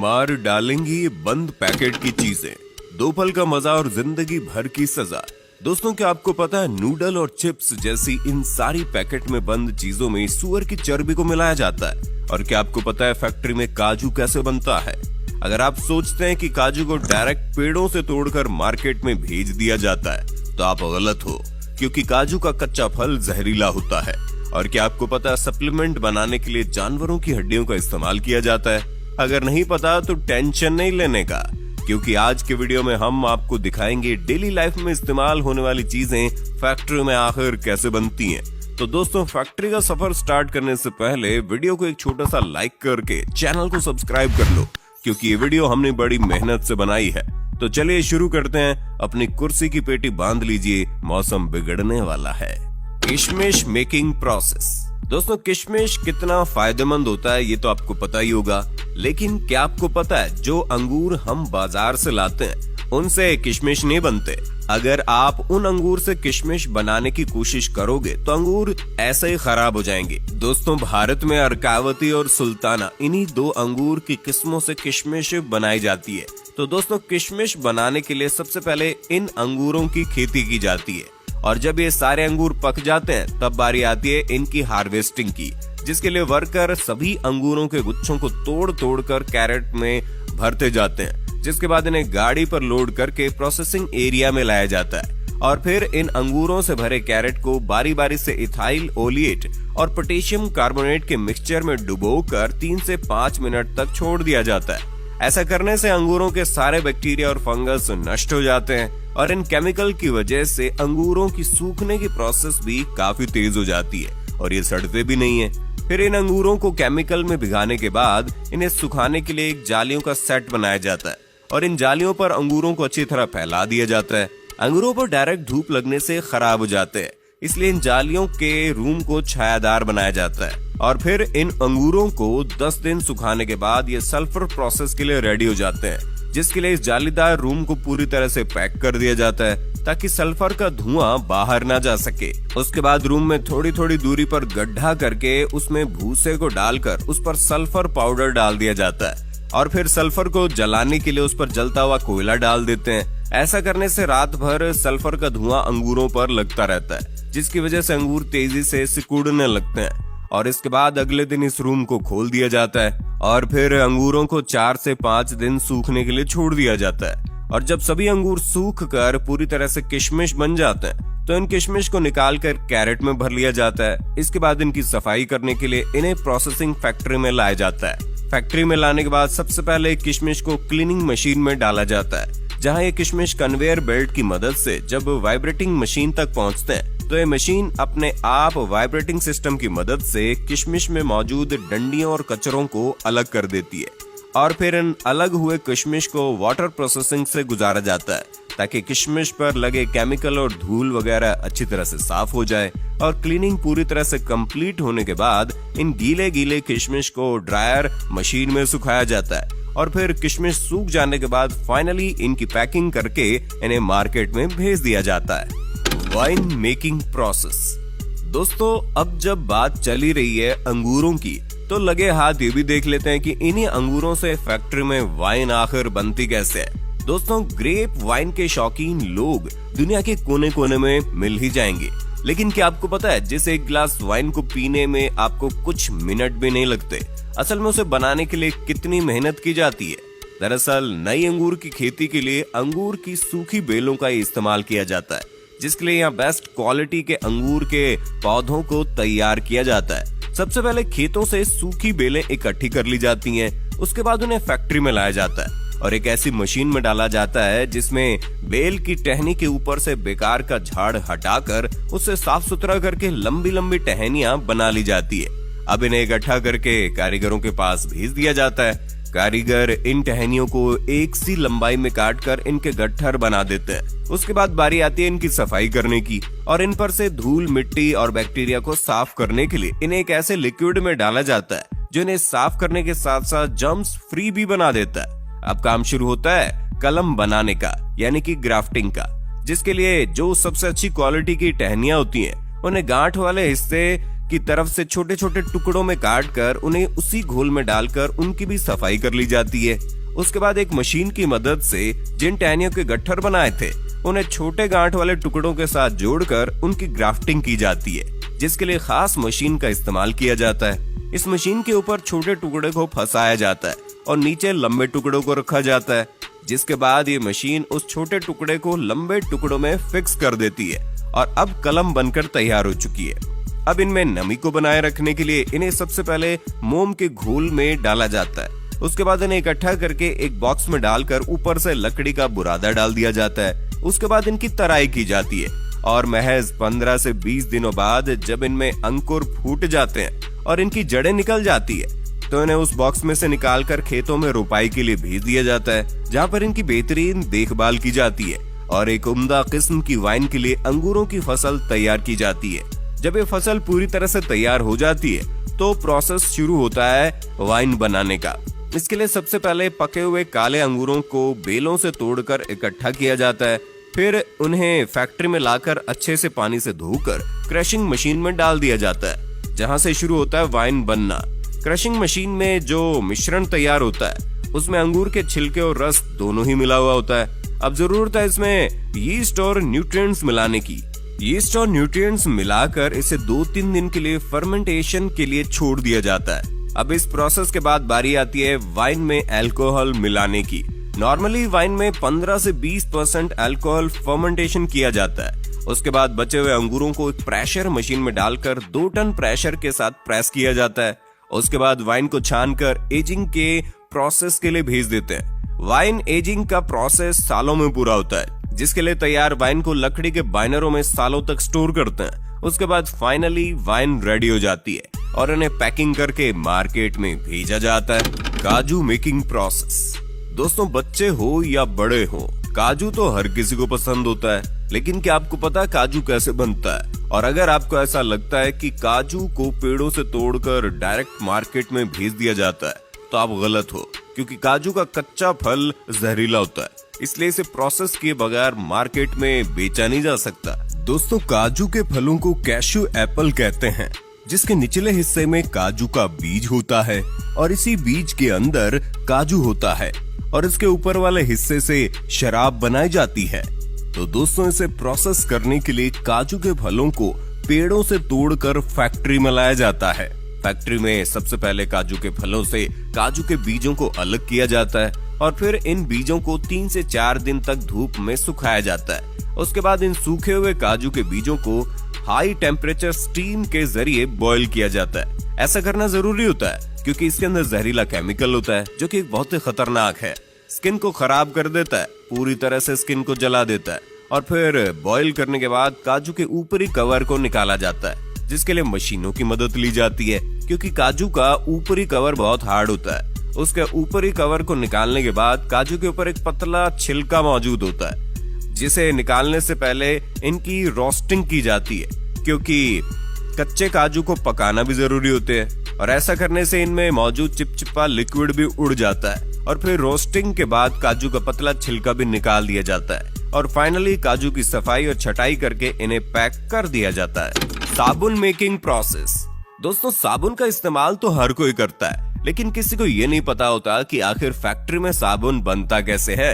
मार डालेंगी ये बंद पैकेट की चीजें, 2 पल का मजा और जिंदगी भर की सजा। दोस्तों, क्या आपको पता है नूडल और चिप्स जैसी इन सारी पैकेट में बंद चीजों में सूअर की चर्बी को मिलाया जाता है? और क्या आपको पता है फैक्ट्री में काजू कैसे बनता है? अगर आप सोचते हैं कि काजू को डायरेक्ट पेड़ों से तोड़कर मार्केट में भेज दिया जाता है तो आप गलत हो, क्योंकि काजू का कच्चा फल जहरीला होता है। और क्या आपको पता है सप्लीमेंट बनाने के लिए जानवरों की हड्डियों का इस्तेमाल किया जाता है? अगर नहीं पता तो टेंशन नहीं लेने का, क्योंकि आज के वीडियो में हम आपको दिखाएंगे डेली लाइफ में इस्तेमाल होने वाली चीजें फैक्ट्री में आखिर कैसे बनती हैं। तो दोस्तों, फैक्ट्री का सफर स्टार्ट करने से पहले वीडियो को एक छोटा सा लाइक करके चैनल को सब्सक्राइब कर लो, क्योंकि ये वीडियो हमने बड़ी मेहनत से बनाई है। तो चलिए शुरू करते हैं। अपनी कुर्सी की पेटी बांध लीजिए, मौसम बिगड़ने वाला है। किशमिश मेकिंग प्रोसेस। दोस्तों, किशमिश कितना फायदेमंद होता है ये तो आपको पता ही होगा, लेकिन क्या आपको पता है जो अंगूर हम बाजार से लाते हैं उनसे किशमिश नहीं बनते। अगर आप उन अंगूर से किशमिश बनाने की कोशिश करोगे तो अंगूर ऐसे ही खराब हो जाएंगे। दोस्तों, भारत में अर्कावती और सुल्ताना इन्हीं 2 अंगूर की किस्मों से किशमिश बनाई जाती है। तो दोस्तों, किशमिश बनाने के लिए सबसे पहले इन अंगूरों की खेती की जाती है, और जब ये सारे अंगूर पक जाते हैं तब बारी आती है इनकी हार्वेस्टिंग की, जिसके लिए वर्कर सभी अंगूरों के गुच्छों को तोड़ तोड़ कर कैरेट में भरते जाते हैं, जिसके बाद इन्हें गाड़ी पर लोड करके प्रोसेसिंग एरिया में लाया जाता है। और फिर इन अंगूरों से भरे कैरेट को बारी बारी से इथाइल ओलिएट और पोटेशियम कार्बोनेट के मिक्सचर में डुबोकर 3 से 5 मिनट तक छोड़ दिया जाता है। ऐसा करने से अंगूरों के सारे बैक्टीरिया और फंगस नष्ट हो जाते हैं, और इन केमिकल की वजह से अंगूरों की सूखने की प्रोसेस भी काफी तेज हो जाती है और ये सड़ते भी नहीं है। फिर इन अंगूरों को केमिकल में भिगाने के बाद इन्हें सुखाने के लिए एक जालियों का सेट बनाया जाता है, और इन जालियों पर अंगूरों को अच्छी तरह फैला दिया जाता है। अंगूरों पर डायरेक्ट धूप लगने से खराब हो जाते हैं, इसलिए इन जालियों के रूम को छायादार बनाया जाता है। और फिर इन अंगूरों को 10 दिन सुखाने के बाद ये सल्फर प्रोसेस के लिए रेडी हो जाते हैं, जिसके लिए इस जालीदार रूम को पूरी तरह से पैक कर दिया जाता है ताकि सल्फर का धुआं बाहर ना जा सके। उसके बाद रूम में थोड़ी थोड़ी दूरी पर गड्ढा करके उसमें भूसे को डालकर उस पर सल्फर पाउडर डाल दिया जाता है, और फिर सल्फर को जलाने के लिए उस पर जलता हुआ कोयला डाल देते हैं। ऐसा करने से रात भर सल्फर का धुआं अंगूरों पर लगता रहता है, जिसकी वजह से अंगूर तेजी से सिकुड़ने लगते हैं। और इसके बाद अगले दिन इस रूम को खोल दिया जाता है, और फिर अंगूरों को 4 से 5 दिन सूखने के लिए छोड़ दिया जाता है। और जब सभी अंगूर सूख कर पूरी तरह से किशमिश बन जाते हैं तो इन किशमिश को निकाल कर कैरेट में भर लिया जाता है। इसके बाद इनकी सफाई करने के लिए इन्हें प्रोसेसिंग फैक्ट्री में लाया जाता है। फैक्ट्री में लाने के बाद सबसे पहले किशमिश को क्लीनिंग मशीन में डाला जाता है, जहाँ ये किशमिश कन्वेयर बेल्ट की मदद से जब वाइब्रेटिंग मशीन तक पहुँचते हैं तो ये मशीन अपने आप वाइब्रेटिंग सिस्टम की मदद से किशमिश में मौजूद डंडियों और कचरों को अलग कर देती है। और फिर इन अलग हुए किशमिश को वाटर प्रोसेसिंग से गुजारा जाता है ताकि किशमिश पर लगे केमिकल और धूल वगैरह अच्छी तरह से साफ हो जाए। और क्लीनिंग पूरी तरह से कंप्लीट होने के बाद इन गीले गीले किशमिश को ड्रायर मशीन में सुखाया जाता है, और फिर किशमिश सूख जाने के बाद फाइनली इनकी पैकिंग करके इन्हें मार्केट में भेज दिया जाता है। Wine making process. दोस्तों, अब जब बात चली रही है अंगूरों की तो लगे हाथ ये भी देख लेते हैं कि इन्हीं अंगूरों से फैक्ट्री में वाइन आखिर बनती कैसे है। दोस्तों, ग्रेप वाइन के शौकीन लोग दुनिया के कोने कोने में मिल ही जाएंगे, लेकिन क्या आपको पता है जिस एक गिलास वाइन को पीने में आपको कुछ मिनट भी नहीं लगते, असल में उसे बनाने के लिए कितनी मेहनत की जाती है? दरअसल नई अंगूर की खेती के लिए अंगूर की सूखी बेलों का इस्तेमाल किया जाता है, जिसके लिए यहाँ बेस्ट क्वालिटी के अंगूर के पौधों को तैयार किया जाता है। सबसे पहले खेतों से सूखी बेलें इकट्ठी कर ली जाती हैं, उसके बाद उन्हें फैक्ट्री में लाया जाता है और एक ऐसी मशीन में डाला जाता है जिसमें बेल की टहनी के ऊपर से बेकार का झाड़ हटाकर उसे साफ सुथरा करके लंबी लंबी टहनियां बना ली जाती है। अब इन्हें इकट्ठा करके कारीगरों के पास भेज दिया जाता है। कारीगर इन टहनियों को एक सी लंबाई में काटकर इनके गट्ठर बना देते हैं। उसके बाद बारी आती है इनकी सफाई करने की, और इन पर से धूल, मिट्टी और बैक्टीरिया को साफ करने के लिए इन्हें एक ऐसे लिक्विड में डाला जाता है जो इन्हें साफ करने के साथ साथ जर्म्स फ्री भी बना देता है। अब काम शुरू होता है कलम बनाने का, यानी कि ग्राफ्टिंग का, जिसके लिए जो सबसे अच्छी क्वालिटी की टहनियां होती हैं उन्हें गांठ वाले हिस्से की तरफ से छोटे छोटे टुकड़ों में काट कर उन्हें उसी घोल में डालकर उनकी भी सफाई कर ली जाती है। उसके बाद एक मशीन की मदद से जिन टहनियों के गट्ठर बनाए थे उन्हें छोटे गांठ वाले टुकड़ों के साथ जोड़कर उनकी ग्राफ्टिंग की जाती है, जिसके लिए खास मशीन का इस्तेमाल किया जाता है। इस मशीन के ऊपर छोटे टुकड़े को फंसाया जाता है और नीचे लंबे टुकड़ों को रखा जाता है, जिसके बाद ये मशीन उस छोटे टुकड़े को लंबे टुकड़ों में फिक्स कर देती है और अब कलम बनकर तैयार हो चुकी है। अब इनमें नमी को बनाए रखने के लिए इन्हें सबसे पहले मोम के घोल में डाला जाता है। उसके बाद इन्हें इकट्ठा करके एक बॉक्स में डालकर ऊपर से लकड़ी का बुरादा डाल दिया जाता है। उसके बाद इनकी तराई की जाती है और महज 15 से 20 दिनों बाद जब इनमें अंकुर फूट जाते हैं और इनकी जड़ें निकल जाती है तो इन्हें उस बॉक्स में से निकालकर खेतों में रोपाई के लिए भेज दिया जाता है, जहाँ पर इनकी बेहतरीन देखभाल की जाती है और एक उम्दा किस्म की वाइन के लिए अंगूरों की फसल तैयार की जाती है। जब ये फसल पूरी तरह से तैयार हो जाती है तो प्रोसेस शुरू होता है वाइन बनाने का। इसके लिए सबसे पहले पके हुए काले अंगूरों को बेलों से तोड़कर इकट्ठा किया जाता है, फिर उन्हें फैक्ट्री में लाकर अच्छे से पानी से धोकर क्रशिंग मशीन में डाल दिया जाता है, जहां से शुरू होता है वाइन बनना। क्रशिंग मशीन में जो मिश्रण तैयार होता है उसमें अंगूर के छिलके और रस दोनों ही मिला हुआ होता है। अब जरूरत है इसमें यीस्ट और न्यूट्रिएंट्स मिलाने की। यीस्ट और न्यूट्रिएंट्स मिलाकर इसे 2-3 दिन के लिए फर्मेंटेशन के लिए छोड़ दिया जाता है। अब इस प्रोसेस के बाद बारी आती है वाइन में अल्कोहल मिलाने की। नॉर्मली वाइन में 15 से 20% अल्कोहल फर्मेंटेशन किया जाता है। उसके बाद बचे हुए अंगूरों को एक प्रेशर मशीन में डालकर 2 टन प्रेशर के साथ प्रेस किया जाता है। उसके बाद वाइन को छानकर एजिंग के प्रोसेस के लिए भेज देते हैं। वाइन एजिंग का प्रोसेस सालों में पूरा होता है, जिसके लिए तैयार वाइन को लकड़ी के बाइनरों में सालों तक स्टोर करते हैं। उसके बाद फाइनली वाइन रेडी हो जाती है और इन्हें पैकिंग करके मार्केट में भेजा जाता है। काजू मेकिंग प्रोसेस। दोस्तों, बच्चे हो या बड़े हो, काजू तो हर किसी को पसंद होता है, लेकिन क्या आपको पता है काजू कैसे बनता है? और अगर आपको ऐसा लगता है कि काजू को पेड़ों से तोड़कर डायरेक्ट मार्केट में भेज दिया जाता है तो आप गलत हो, क्योंकि काजू का कच्चा फल जहरीला होता है, इसलिए इसे प्रोसेस किए बगैर मार्केट में बेचा नहीं जा सकता। दोस्तों, काजू के फलों को कैश्यू एप्पल कहते हैं, जिसके निचले हिस्से में काजू का बीज होता है और इसी बीज के अंदर काजू होता है और इसके ऊपर वाले हिस्से से शराब बनाई जाती है। तो दोस्तों, इसे प्रोसेस करने के लिए काजू के फलों को पेड़ों से तोड़कर फैक्ट्री में लाया जाता है। फैक्ट्री में सबसे पहले काजू के फलों से काजू के बीजों को अलग किया जाता है और फिर इन बीजों को 3 से 4 दिन तक धूप में सुखाया जाता है। उसके बाद इन सूखे हुए काजू के बीजों को हाई टेम्परेचर स्टीम के जरिए बॉईल किया जाता है। ऐसा करना जरूरी होता है क्योंकि इसके अंदर जहरीला केमिकल होता है जो कि बहुत ही खतरनाक है। स्किन को खराब कर देता है, पूरी तरह से स्किन को जला देता है। और फिर बॉईल करने के बाद काजू के ऊपरी कवर को निकाला जाता है, जिसके लिए मशीनों की मदद ली जाती है, क्योंकि काजू का ऊपरी कवर बहुत हार्ड होता है। उसके ऊपरी कवर को निकालने के बाद काजू के ऊपर एक पतला छिलका मौजूद होता है, जिसे निकालने से पहले इनकी रोस्टिंग की जाती है, क्योंकि कच्चे काजू को पकाना भी जरूरी होते हैं और ऐसा करने से इनमें मौजूद चिपचिपा लिक्विड भी उड़ जाता है। और फिर रोस्टिंग के बाद काजू का पतला छिलका भी निकाल दिया जाता है और फाइनली काजू की सफाई और छटाई करके इन्हें पैक कर दिया जाता है। साबुन मेकिंग प्रोसेस। दोस्तों, साबुन का इस्तेमाल तो हर कोई करता है, लेकिन किसी को ये नहीं पता होता कि आखिर फैक्ट्री में साबुन बनता कैसे है।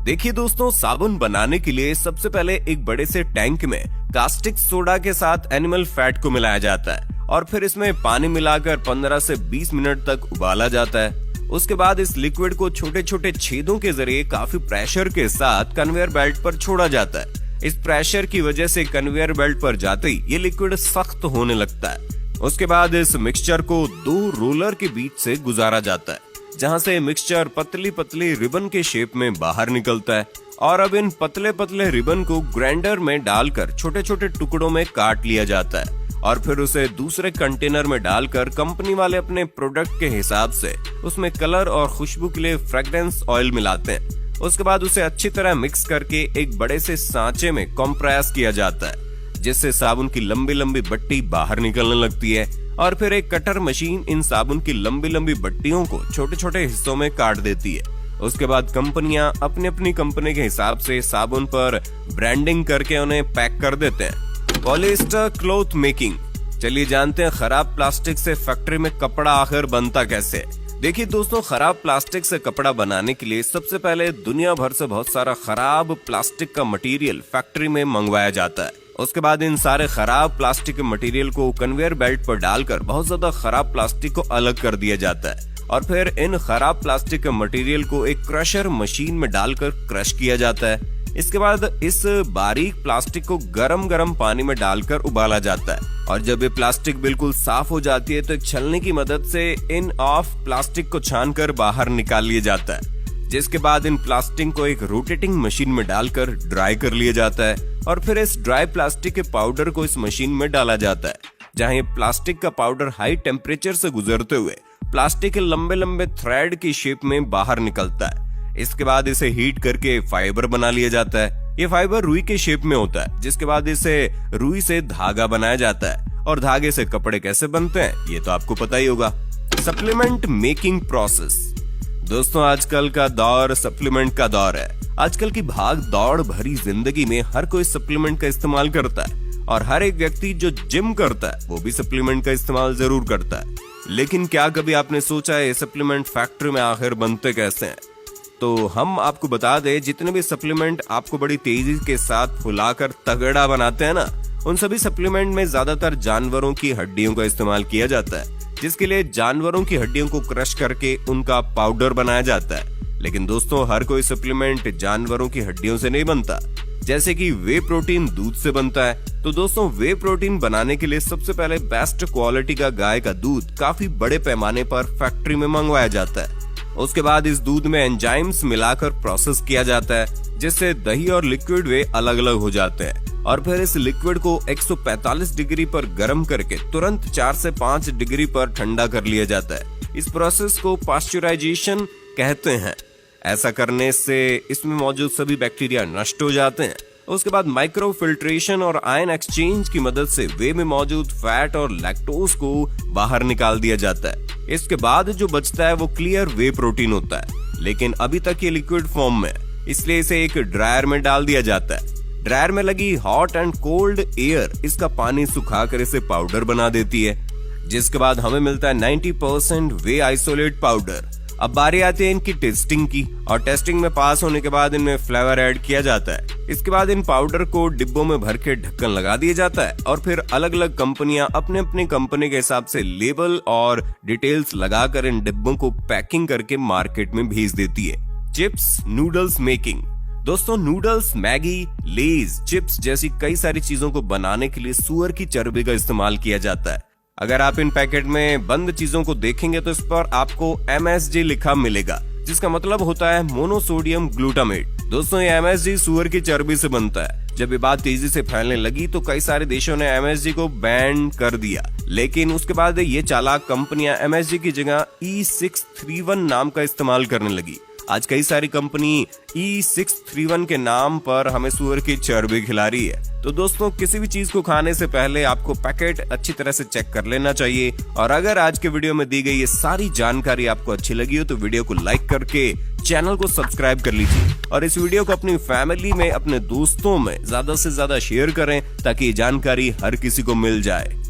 देखिए दोस्तों, साबुन बनाने के लिए सबसे पहले एक बड़े से टैंक में कास्टिक सोडा के साथ एनिमल फैट को मिलाया जाता है और फिर इसमें पानी मिलाकर 15 से 20 मिनट तक उबाला जाता है। उसके बाद इस लिक्विड को छोटे छोटे छेदों के जरिए काफी प्रेशर के साथ कन्वेयर बेल्ट पर छोड़ा जाता है। इस प्रेशर की वजह से कन्वेयर बेल्ट पर जाते ही ये लिक्विड सख्त होने लगता है। उसके बाद इस मिक्सचर को 2 रोलर के बीच से गुजारा जाता है, जहां से मिक्सचर पतली पतली रिबन के शेप में बाहर निकलता है और अब इन पतले पतले रिबन को ग्राइंडर में डालकर छोटे छोटे टुकड़ों में काट लिया जाता है और फिर उसे दूसरे कंटेनर में डालकर कंपनी वाले अपने प्रोडक्ट के हिसाब से उसमें कलर और खुशबू के लिए फ्रेग्रेंस ऑयल मिलाते हैं। उसके बाद उसे अच्छी तरह मिक्स करके एक बड़े से सांचे में कंप्रेस किया जाता है, जिससे साबुन की लंबी लंबी बट्टी बाहर निकलने लगती है और फिर एक कटर मशीन इन साबुन की लंबी लंबी बट्टियों को छोटे छोटे हिस्सों में काट देती है। उसके बाद कंपनियां अपनी अपनी कंपनी के हिसाब से साबुन पर ब्रांडिंग करके उन्हें पैक कर देते हैं। Polyester cloth making. चलिए जानते हैं खराब प्लास्टिक से फैक्ट्री में कपड़ा आखिर बनता कैसे है। देखिए दोस्तों, खराब प्लास्टिक से कपड़ा बनाने के लिए सबसे पहले दुनिया भर से बहुत सारा खराब प्लास्टिक का मटेरियल फैक्ट्री में मंगवाया जाता है। उसके बाद इन सारे खराब प्लास्टिक के मटेरियल को कन्वेयर बेल्ट पर डालकर बहुत ज्यादा खराब प्लास्टिक को अलग कर दिया जाता है और फिर इन खराब प्लास्टिक के मटेरियल को एक क्रशर मशीन में डालकर क्रश किया जाता है। इसके बाद इस बारीक प्लास्टिक को गरम पानी में डालकर उबाला जाता है और जब ये प्लास्टिक बिल्कुल साफ हो जाती है तो एक छलनी की मदद से इन ऑफ प्लास्टिक को छानकर बाहर निकाल लिया जाता है, जिसके बाद इन प्लास्टिक को एक रोटेटिंग मशीन में डालकर ड्राई कर लिया जाता है और फिर इस ड्राई प्लास्टिक के पाउडर को इस मशीन में डाला जाता है, जहां ये प्लास्टिक का पाउडर हाई टेम्परेचर से गुजरते हुए प्लास्टिक के लंबे थ्रेड की शेप में बाहर निकलता है। इसके बाद इसे हीट करके फाइबर बना लिया जाता है। ये फाइबर रुई के शेप में होता है, जिसके बाद इसे रुई से धागा बनाया जाता है और धागे से कपड़े कैसे बनते हैं ये तो आपको पता ही होगा। Supplement making process. दोस्तों, आजकल का दौर सप्लीमेंट का दौर है। आजकल की भाग दौड़ भरी जिंदगी में हर कोई सप्लीमेंट का इस्तेमाल करता है और हर एक व्यक्ति जो जिम करता है वो भी सप्लीमेंट का इस्तेमाल जरूर करता है। लेकिन क्या कभी आपने सोचा है ये सप्लीमेंट फैक्ट्री में आखिर बनते कैसे हैं? तो हम आपको बता दें, जितने भी सप्लीमेंट आपको बड़ी तेजी के साथ फुलाकर तगड़ा बनाते हैं ना, उन सभी सप्लीमेंट में ज्यादातर जानवरों की हड्डियों का इस्तेमाल किया जाता है, जिसके लिए जानवरों की हड्डियों को क्रश करके उनका पाउडर बनाया जाता है। लेकिन दोस्तों, हर कोई सप्लीमेंट जानवरों की हड्डियों से नहीं बनता। जैसे कि वे प्रोटीन दूध से बनता है, तो दोस्तों वे प्रोटीन बनाने के लिए सबसे पहले बेस्ट क्वालिटी का गाय का दूध काफी बड़े पैमाने पर फैक्ट्री में मंगवाया जाता है। उसके बाद इस दूध में एंजाइम्स मिलाकर प्रोसेस किया जाता है, जिससे दही और लिक्विड वे अलग अलग हो जाते हैं और फिर इस लिक्विड को 145 डिग्री पर गर्म करके तुरंत 4 से 5 डिग्री पर ठंडा कर लिया जाता है। इस प्रोसेस को पास्चराइजेशन कहते हैं। ऐसा करने से इसमें मौजूद सभी बैक्टीरिया नष्ट हो जाते हैं। उसके बाद माइक्रो फिल्ट्रेशन और आयन एक्सचेंज की मदद से वे में मौजूद फैट और लैक्टोज को बाहर निकाल दिया जाता है। इसके बाद जो बचता है वो क्लियर वे प्रोटीन होता है, लेकिन अभी तक ये लिक्विड फॉर्म में, इसलिए इसे एक ड्रायर में डाल दिया जाता है। ड्रायर में लगी हॉट एंड कोल्ड एयर इसका पानी सुखाकर इसे पाउडर बना देती है, जिसके बाद हमें मिलता है 90% वे आइसोलेट पाउडर। अब बारी आती है इनकी टेस्टिंग की और टेस्टिंग में पास होने के बाद इनमें फ्लेवर ऐड किया जाता है। इसके बाद इन पाउडर को डिब्बों में भर के ढक्कन लगा दिया जाता है और फिर अलग अलग कंपनियां अपने अपने कंपनी के हिसाब से लेबल और डिटेल्स लगाकर इन डिब्बों को पैकिंग करके मार्केट में भेज देती है। Chips noodles making. दोस्तों, नूडल्स, मैगी, लेज, चिप्स जैसी कई सारी चीजों को बनाने के लिए सुअर की चर्बी का इस्तेमाल किया जाता है। अगर आप इन पैकेट में बंद चीजों को देखेंगे तो इस पर आपको MSG लिखा मिलेगा, जिसका मतलब होता है मोनोसोडियम ग्लूटामेट। दोस्तों, ये MSG सुअर की चर्बी से बनता है। जब ये बात तेजी से फैलने लगी तो कई सारे देशों ने MSG को बैन कर दिया, लेकिन उसके बाद ये चालाक कंपनियां MSG की जगह E631 नाम का इस्तेमाल करने लगी। आज कई सारी कंपनी E631 के नाम पर हमें सुअर की चर्बी खिला रही है। तो दोस्तों, किसी भी चीज को खाने से पहले आपको पैकेट अच्छी तरह से चेक कर लेना चाहिए। और अगर आज के वीडियो में दी गई ये सारी जानकारी आपको अच्छी लगी हो तो वीडियो को लाइक करके चैनल को सब्सक्राइब कर लीजिए और इस वीडियो को अपनी फैमिली में, अपने दोस्तों में ज्यादा से ज्यादा शेयर करें ताकि ये जानकारी हर किसी को मिल जाए।